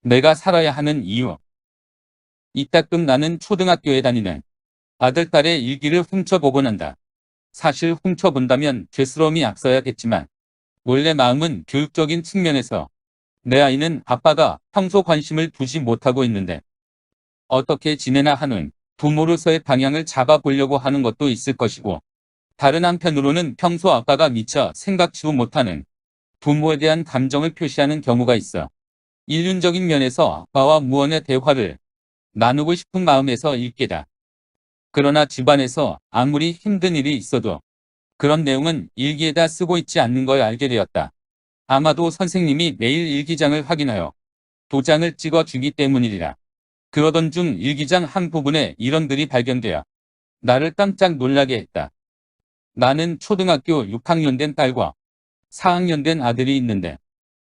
내가 살아야 하는 이유. 이따금 나는 초등학교에 다니는 아들, 딸의 일기를 훔쳐보곤 한다. 사실 훔쳐본다면 죄스러움이 앞서야겠지만 원래 마음은 교육적인 측면에서 내 아이는 아빠가 평소 관심을 두지 못하고 있는데 어떻게 지내나 하는 부모로서의 방향을 잡아보려고 하는 것도 있을 것이고, 다른 한편으로는 평소 아빠가 미처 생각지도 못하는 부모에 대한 감정을 표시하는 경우가 있어. 인륜적인 면에서 아빠와 무언의 대화를 나누고 싶은 마음에서 일게다. 그러나 집안에서 아무리 힘든 일이 있어도 그런 내용은 일기에다 쓰고 있지 않는 걸 알게 되었다. 아마도 선생님이 매일 일기장을 확인하여 도장을 찍어 주기 때문이리라. 그러던 중 일기장 한 부분에 이런 글이 발견되어 나를 깜짝 놀라게 했다. 나는 초등학교 6학년 된 딸과 4학년 된 아들이 있는데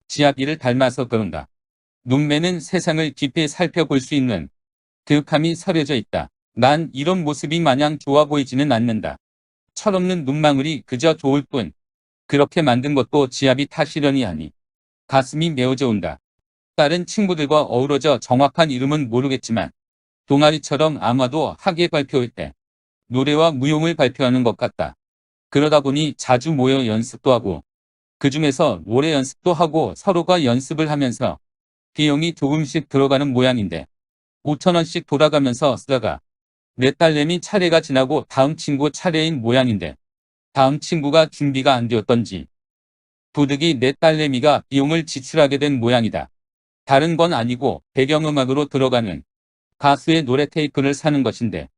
지아비를 닮아서 그런가. 눈매는 세상을 깊이 살펴볼 수 있는 득함이 서려져 있다. 난 이런 모습이 마냥 좋아 보이지는 않는다. 철없는 눈망울이 그저 좋을 뿐 그렇게 만든 것도 지아비 탓이려니 하니 가슴이 메어져 온다. 다른 친구들과 어우러져 정확한 이름은 모르겠지만 동아리처럼 아마도 학예 발표할 때 노래와 무용을 발표하는 것 같다. 그러다 보니 자주 모여 연습도 하고 그중에서 노래 연습도 하고 서로가 연습을 하면서 비용이 조금씩 들어가는 모양인데 5,000원씩 돌아가면서 쓰다가 내 딸내미 차례가 지나고 다음 친구 차례인 모양인데 다음 친구가 준비가 안 되었던지 부득이 내 딸내미가 비용을 지출하게 된 모양이다. 다른 건 아니고 배경음악으로 들어가는 가수의 노래 테이프를 사는 것인데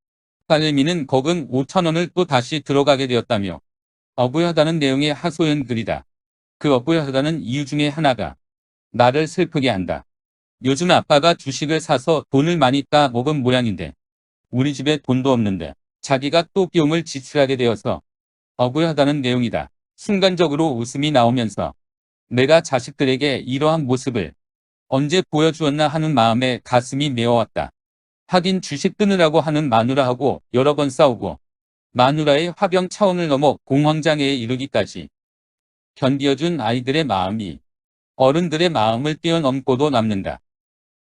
딸내미는 거금 5,000원을 또 다시 들어가게 되었다며 억울하다는 내용의 하소연 글이다. 그 억울하다는 이유 중에 하나가 나를 슬프게 한다. 요즘 아빠가 주식을 사서 돈을 많이 따먹은 모양인데 우리 집에 돈도 없는데 자기가 또 비용을 지출하게 되어서 억울하다는 내용이다. 순간적으로 웃음이 나오면서 내가 자식들에게 이러한 모습을 언제 보여주었나 하는 마음에 가슴이 메어왔다. 하긴 주식 끊으라고 하는 마누라하고 여러 번 싸우고 마누라의 화병 차원을 넘어 공황장애에 이르기까지 견디어준 아이들의 마음이 어른들의 마음을 뛰어넘고도 남는다.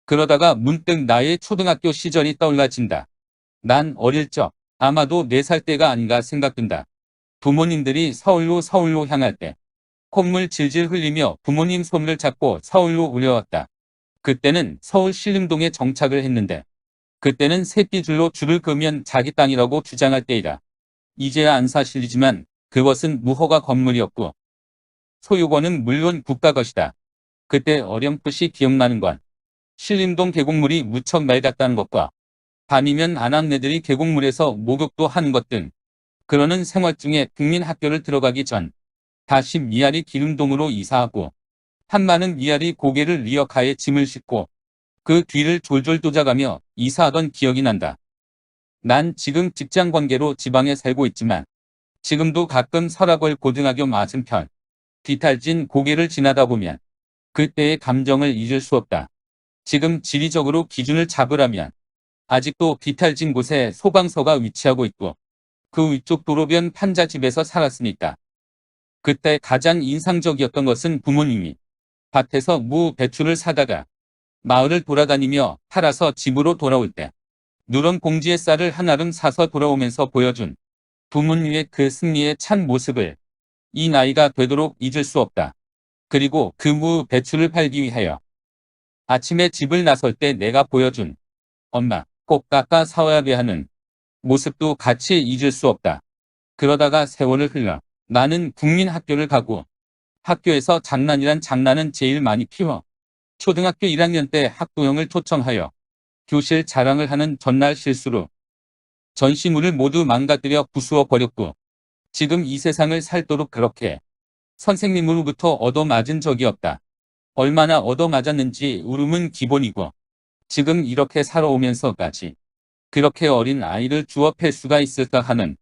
그러다가 문득 나의 초등학교 시절이 떠올라진다. 난 어릴 적 아마도 4살 때가 아닌가 생각된다. 부모님들이 서울로 향할 때 콧물 질질 흘리며 부모님 손을 잡고 서울로 울려왔다. 그때는 서울 신림동에 정착을 했는데 그때는 새끼줄로 줄을 그으면 자기 땅이라고 주장할 때이다. 이제야 안 사실이지만 그것은 무허가 건물이었고 소유권은 물론 국가 것이다. 그때 어렴풋이 기억나는 건 신림동 계곡물이 무척 맑았다는 것과 밤이면 아낙네들이 계곡물에서 목욕도 하는 것 등 그러는 생활 중에 국민학교를 들어가기 전 다시 미아리 기름동으로 이사하고 한마는 미아리 고개를 리어카에 짐을 싣고 그 뒤를 졸졸 쫓아가며 이사하던 기억이 난다. 난 지금 직장관계로 지방에 살고 있지만 지금도 가끔 설악월 고등학교 맞은편 뒤탈진 고개를 지나다 보면 그때의 감정을 잊을 수 없다. 지금 지리적으로 기준을 잡으라면 아직도 뒤탈진 곳에 소방서가 위치하고 있고 그 위쪽 도로변 판자집에서 살았으니까. 그때 가장 인상적이었던 것은 부모님이 밭에서 무 배추를 사다가 마을을 돌아다니며 팔아서 집으로 돌아올 때 누런 봉지에 쌀을 한 알음 사서 돌아오면서 보여준 부모님의 그 승리에 찬 모습을 이 나이가 되도록 잊을 수 없다. 그리고 그 무 배추를 팔기 위하여 아침에 집을 나설 때 내가 보여준 엄마 꼭 깎아 사와야 돼 하는 모습도 같이 잊을 수 없다. 그러다가 세월을 흘러 나는 국민학교를 가고 학교에서 장난이란 장난은 제일 많이 피워 초등학교 1학년 때 학부형을 초청하여 교실 자랑을 하는 전날 실수로 전시물을 모두 망가뜨려 부수어 버렸고 지금 이 세상을 살도록 그렇게 선생님으로부터 얻어맞은 적이 없다. 얼마나 얻어맞았는지 울음은 기본이고 지금 이렇게 살아오면서까지 그렇게 어린 아이를 주워 팰 수가 있을까 하는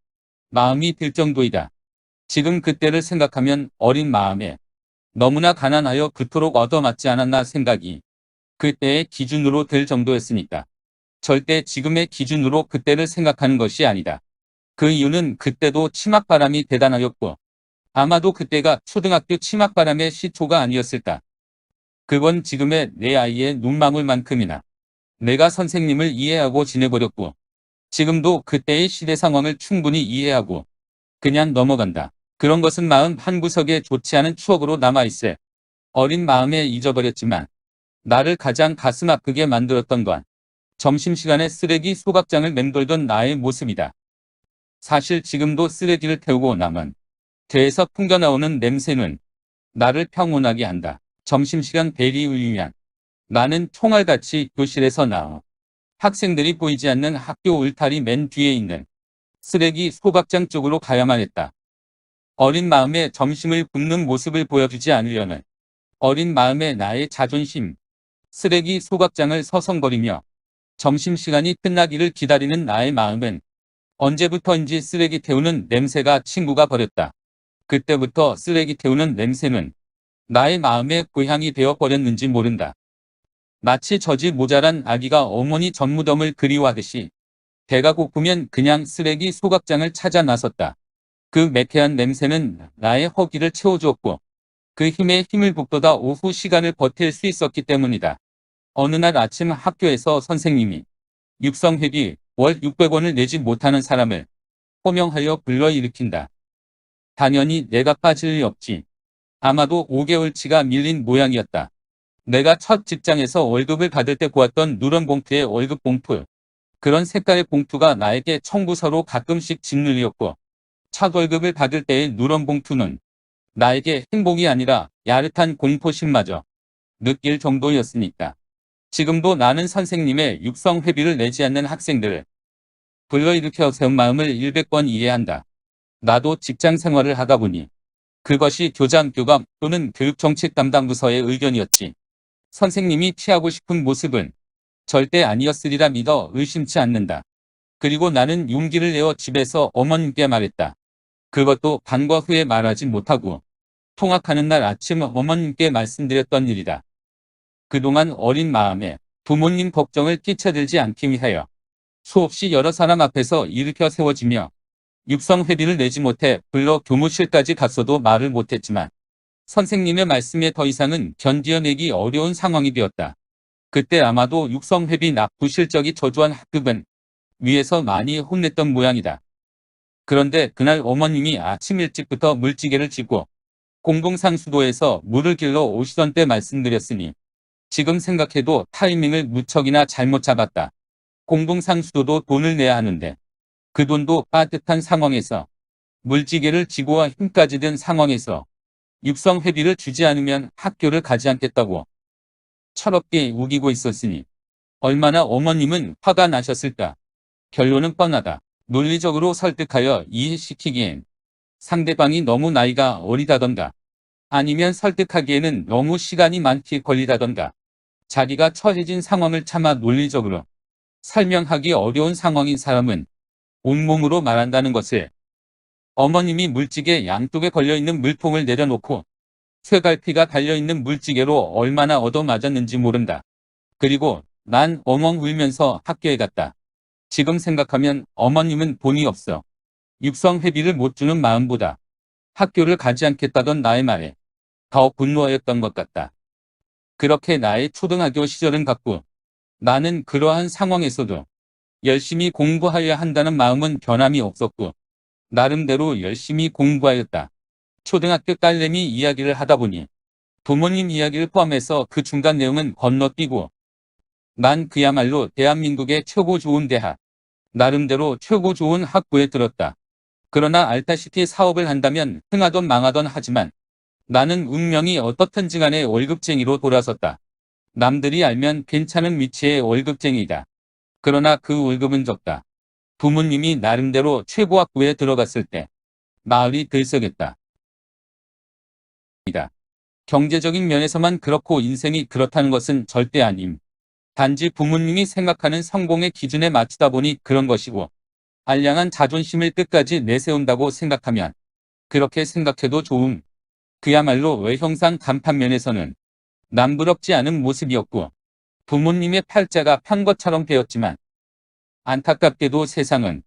마음이 들 정도이다. 지금 그때를 생각하면 어린 마음에 너무나 가난하여 그토록 얻어맞지 않았나 생각이 그때의 기준으로 들 정도였으니까. 절대 지금의 기준으로 그때를 생각하는 것이 아니다. 그 이유는 그때도 치맛바람이 대단하였고 아마도 그때가 초등학교 치맛바람의 시초가 아니었을까. 그건 지금의 내 아이의 눈망울만큼이나 내가 선생님을 이해하고 지내버렸고 지금도 그때의 시대 상황을 충분히 이해하고 그냥 넘어간다. 그런 것은 마음 한구석에 좋지 않은 추억으로 남아있을 어린 마음에 잊어버렸지만 나를 가장 가슴 아프게 만들었던 건 점심시간에 쓰레기 소각장을 맴돌던 나의 모습이다. 사실 지금도 쓰레기를 태우고 나면 배에서 풍겨나오는 냄새는 나를 평온하게 한다. 점심시간 벨이 울리면 나는 총알같이 교실에서 나와 학생들이 보이지 않는 학교 울타리 맨 뒤에 있는 쓰레기 소각장 쪽으로 가야만 했다. 어린 마음에 점심을 굶는 모습을 보여주지 않으려는 어린 마음의 나의 자존심. 쓰레기 소각장을 서성거리며 점심시간이 끝나기를 기다리는 나의 마음은 언제부터인지 쓰레기 태우는 냄새가 친구가 버렸다. 그때부터 쓰레기 태우는 냄새는 나의 마음의 고향이 되어버렸는지 모른다. 마치 젖이 모자란 아기가 어머니 젖무덤을 그리워하듯이 배가 고프면 그냥 쓰레기 소각장을 찾아 나섰다. 그 매캐한 냄새는 나의 허기를 채워주었고 그 힘에 힘을 북돋아 오후 시간을 버틸 수 있었기 때문이다. 어느 날 아침 학교에서 선생님이 육성회비 월 600원을 내지 못하는 사람을 호명하여 불러일으킨다. 당연히 내가 빠질 리 없지. 아마도 5개월치가 밀린 모양이었다. 내가 첫 직장에서 월급을 받을 때 보았던 누런 봉투의 월급 봉투. 그런 색깔의 봉투가 나에게 청구서로 가끔씩 짓눌렸고 첫 월급을 받을 때의 누런 봉투는 나에게 행복이 아니라 야릇한 공포심마저 느낄 정도였으니까. 지금도 나는 선생님의 육성회비를 내지 않는 학생들을 불러일으켜 세운 마음을 100번 이해한다. 나도 직장 생활을 하다 보니 그것이 교장, 교감 또는 교육정책 담당 부서의 의견이었지. 선생님이 취하고 싶은 모습은 절대 아니었으리라 믿어 의심치 않는다. 그리고 나는 용기를 내어 집에서 어머님께 말했다. 그것도 반과 후에 말하지 못하고 통학하는 날 아침 어머님께 말씀드렸던 일이다. 그동안 어린 마음에 부모님 걱정을 끼쳐들지 않기 위하여 수없이 여러 사람 앞에서 일으켜 세워지며 육성회비를 내지 못해 불러 교무실까지 갔어도 말을 못했지만 선생님의 말씀에 더 이상은 견디어내기 어려운 상황이 되었다. 그때 아마도 육성회비 납부 실적이 저조한 학급은 위에서 많이 혼냈던 모양이다. 그런데 그날 어머님이 아침 일찍부터 물찌개를 쥐고 공동상수도에서 물을 길러 오시던 때 말씀드렸으니 지금 생각해도 타이밍을 무척이나 잘못 잡았다. 공동상수도도 돈을 내야 하는데 그 돈도 빠듯한 상황에서 물찌개를 쥐고와 힘까지 든 상황에서 육성회비를 주지 않으면 학교를 가지 않겠다고 철없게 우기고 있었으니 얼마나 어머님은 화가 나셨을까. 결론은 뻔하다. 논리적으로 설득하여 이해시키기엔 상대방이 너무 나이가 어리다던가 아니면 설득하기에는 너무 시간이 많게 걸리다던가 자기가 처해진 상황을 차마 논리적으로 설명하기 어려운 상황인 사람은 온몸으로 말한다는 것을. 어머님이 물찌개 양쪽에 걸려있는 물통을 내려놓고 쇠갈피가 달려있는 물찌개로 얼마나 얻어맞았는지 모른다. 그리고 난 엉엉 울면서 학교에 갔다. 지금 생각하면 어머님은 돈이 없어 육성회비를 못 주는 마음보다 학교를 가지 않겠다던 나의 말에 더 분노하였던 것 같다. 그렇게 나의 초등학교 시절은 갔고 나는 그러한 상황에서도 열심히 공부하여야 한다는 마음은 변함이 없었고 나름대로 열심히 공부하였다. 초등학교 딸내미 이야기를 하다 보니 부모님 이야기를 포함해서 그 중간 내용은 건너뛰고 난 그야말로 대한민국의 최고 좋은 대학, 나름대로 최고 좋은 학부에 들었다. 그러나 알다시피 사업을 한다면 흥하던 망하던 하지만 나는 운명이 어떻든지 간에 월급쟁이로 돌아섰다. 남들이 알면 괜찮은 위치의 월급쟁이다. 그러나 그 월급은 적다. 부모님이 나름대로 최고 학부에 들어갔을 때 마을이 들썩였다. 경제적인 면에서만 그렇고 인생이 그렇다는 것은 절대 아님. 단지 부모님이 생각하는 성공의 기준에 맞추다 보니 그런 것이고 알량한 자존심을 끝까지 내세운다고 생각하면 그렇게 생각해도 좋음. 그야말로 외형상 간판 면에서는 남부럽지 않은 모습이었고 부모님의 팔자가 편 것처럼 되었지만 안타깝게도 세상은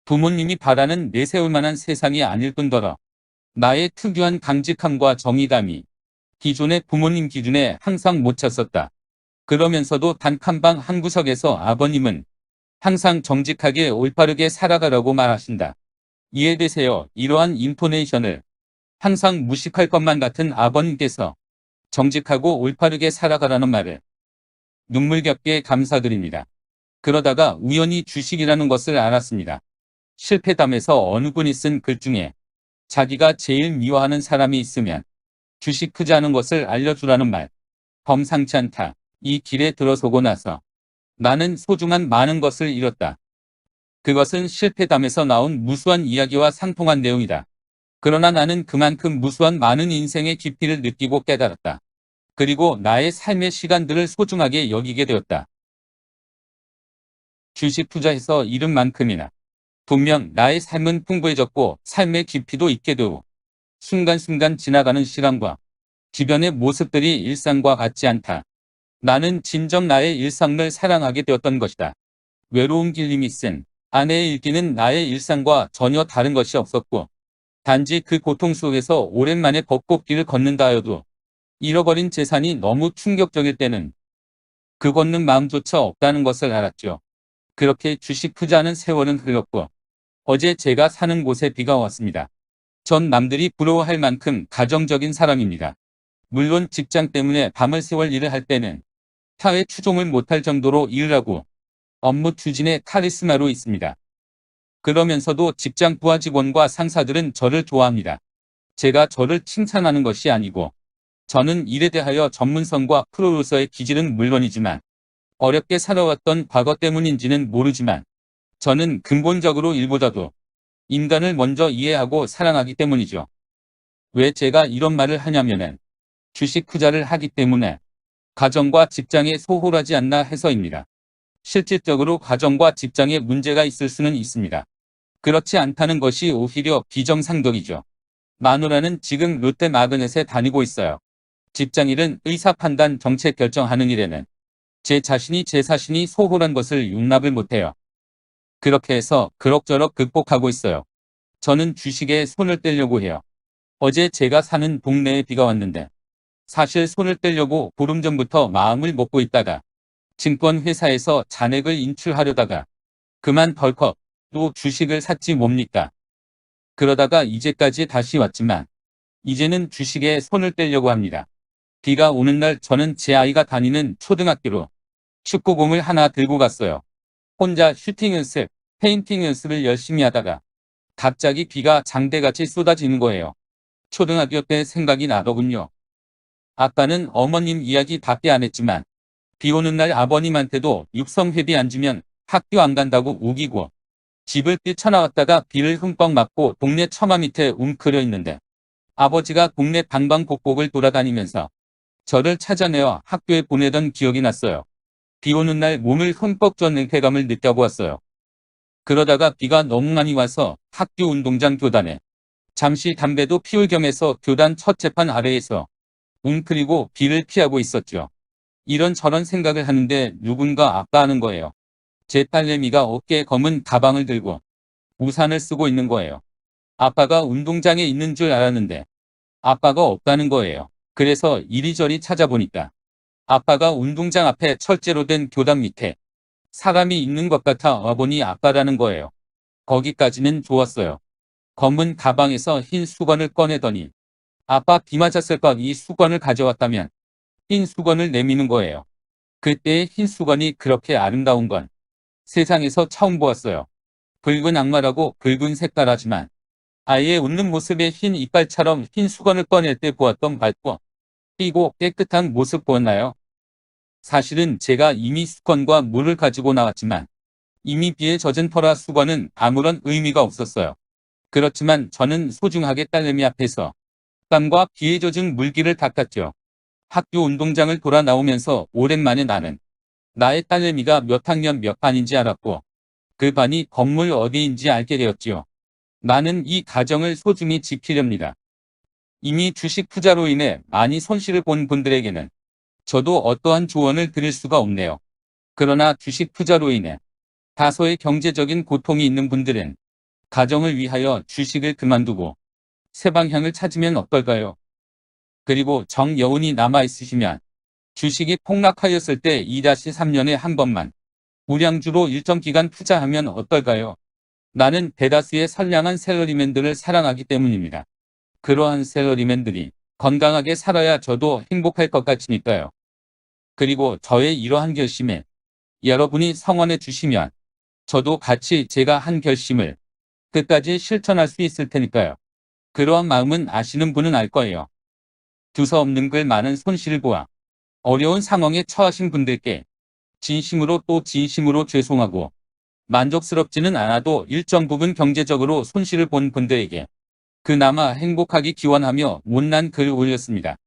부모님이 바라는 내세울 만한 세상이 아닐 뿐더러 나의 특유한 강직함과 정의감이 기존의 부모님 기준에 항상 못 찼었다. 그러면서도 단칸방 한 구석에서 아버님은 항상 정직하게 올바르게 살아가라고 말하신다. 이해되세요? 이러한 인포네이션을 항상 무식할 것만 같은 아버님께서 정직하고 올바르게 살아가라는 말을 눈물겹게 감사드립니다. 그러다가 우연히 주식이라는 것을 알았습니다. 실패담에서 어느 분이 쓴 글 중에 자기가 제일 미워하는 사람이 있으면 주식 투자하는 것을 알려주라는 말. 범상치 않다. 이 길에 들어서고 나서 나는 소중한 많은 것을 잃었다. 그것은 실패담에서 나온 무수한 이야기와 상통한 내용이다. 그러나 나는 그만큼 무수한 많은 인생의 깊이를 느끼고 깨달았다. 그리고 나의 삶의 시간들을 소중하게 여기게 되었다. 주식 투자해서 잃은 만큼이나 분명 나의 삶은 풍부해졌고 삶의 깊이도 있게 되고 순간순간 지나가는 시간과 주변의 모습들이 일상과 같지 않다. 나는 진정 나의 일상을 사랑하게 되었던 것이다. 외로운 길님이 쓴 아내의 일기는 나의 일상과 전혀 다른 것이 없었고 단지 그 고통 속에서 오랜만에 벚꽃길을 걷는다 하여도 잃어버린 재산이 너무 충격적일 때는 그 걷는 마음조차 없다는 것을 알았죠. 그렇게 주식 투자하는 세월은 흘렀고 어제 제가 사는 곳에 비가 왔습니다. 전 남들이 부러워할 만큼 가정적인 사람입니다. 물론 직장 때문에 밤을 새월 일을 할 때는 사회 추종을 못할 정도로 일을 하고 업무 추진에 카리스마로 있습니다. 그러면서도 직장 부하 직원과 상사들은 저를 좋아합니다. 제가 저를 칭찬하는 것이 아니고 저는 일에 대하여 전문성과 프로로서의 기질은 물론이지만 어렵게 살아왔던 과거 때문인지는 모르지만 저는 근본적으로 일보다도 인간을 먼저 이해하고 사랑하기 때문이죠. 왜 제가 이런 말을 하냐면은 주식 투자를 하기 때문에 가정과 직장에 소홀하지 않나 해서입니다. 실질적으로 가정과 직장에 문제가 있을 수는 있습니다. 그렇지 않다는 것이 오히려 비정상적이죠. 마누라는 지금 롯데 마그넷에 다니고 있어요. 직장일은 의사 판단 정책 결정하는 일에는 제 자신이 소홀한 것을 용납을 못해요. 그렇게 해서 그럭저럭 극복하고 있어요. 저는 주식에 손을 떼려고 해요. 어제 제가 사는 동네에 비가 왔는데 사실 손을 떼려고 보름 전부터 마음을 먹고 있다가 증권회사에서 잔액을 인출하려다가 그만 덜컥 또 주식을 샀지 뭡니까. 그러다가 이제까지 다시 왔지만 이제는 주식에 손을 떼려고 합니다. 비가 오는 날 저는 제 아이가 다니는 초등학교로 축구공을 하나 들고 갔어요. 혼자 슈팅 연습, 페인팅 연습을 열심히 하다가 갑자기 비가 장대같이 쏟아지는 거예요. 초등학교 때 생각이 나더군요. 아빠는 어머님 이야기 밖에 안 했지만 비 오는 날 아버님한테도 육성회비 안 주면 학교 안 간다고 우기고 집을 뛰쳐나왔다가 비를 흠뻑 맞고 동네 처마 밑에 웅크려 있는데 아버지가 동네 방방곡곡을 돌아다니면서 저를 찾아내어 학교에 보내던 기억이 났어요. 비 오는 날 몸을 흠뻑 젖는 쾌감을 느껴보았어요. 그러다가 비가 너무 많이 와서 학교 운동장 교단에 잠시 담배도 피울 겸해서 교단 첫째판 아래에서 웅크리고 비를 피하고 있었죠. 이런저런 생각을 하는데 누군가 아까하는 거예요. 제 딸내미가 어깨에 검은 가방을 들고 우산을 쓰고 있는 거예요. 아빠가 운동장에 있는 줄 알았는데 아빠가 없다는 거예요. 그래서 이리저리 찾아보니까 아빠가 운동장 앞에 철제로 된 교단 밑에 사람이 있는 것 같아 와보니 아빠라는 거예요. 거기까지는 좋았어요. 검은 가방에서 흰 수건을 꺼내더니 아빠 비 맞았을까 이 수건을 가져왔다면 흰 수건을 내미는 거예요. 그때의 흰 수건이 그렇게 아름다운 건 세상에서 처음 보았어요. 붉은 악마라고 붉은 색깔하지만 아이의 웃는 모습에 흰 이빨처럼 흰 수건을 꺼낼 때 보았던 밝고 삐고 깨끗한 모습 보았나요? 사실은 제가 이미 수건과 물을 가지고 나왔지만 이미 비에 젖은 터라 수건은 아무런 의미가 없었어요. 그렇지만 저는 소중하게 딸내미 앞에서 땀과 비에 젖은 물기를 닦았죠. 학교 운동장을 돌아 나오면서 오랜만에 나는 나의 딸내미가 몇 학년 몇 반인지 알았고 그 반이 건물 어디인지 알게 되었지요. 나는 이 가정을 소중히 지키렵니다. 이미 주식 투자로 인해 많이 손실을 본 분들에게는 저도 어떠한 조언을 드릴 수가 없네요. 그러나 주식 투자로 인해 다소의 경제적인 고통이 있는 분들은 가정을 위하여 주식을 그만두고 새 방향을 찾으면 어떨까요? 그리고 정여운이 남아있으시면 주식이 폭락하였을 때 2-3년에 한 번만 우량주로 일정 기간 투자하면 어떨까요? 나는 대다수의 선량한 샐러리맨들을 사랑하기 때문입니다. 그러한 샐러리맨들이 건강하게 살아야 저도 행복할 것 같으니까요. 그리고 저의 이러한 결심에 여러분이 성원해 주시면 저도 같이 제가 한 결심을 끝까지 실천할 수 있을 테니까요. 그러한 마음은 아시는 분은 알 거예요. 두서없는 글 많은 손실을 보아 어려운 상황에 처하신 분들께 진심으로 또 진심으로 죄송하고 만족스럽지는 않아도 일정 부분 경제적으로 손실을 본 분들에게 그나마 행복하기 기원하며 못난 글 올렸습니다.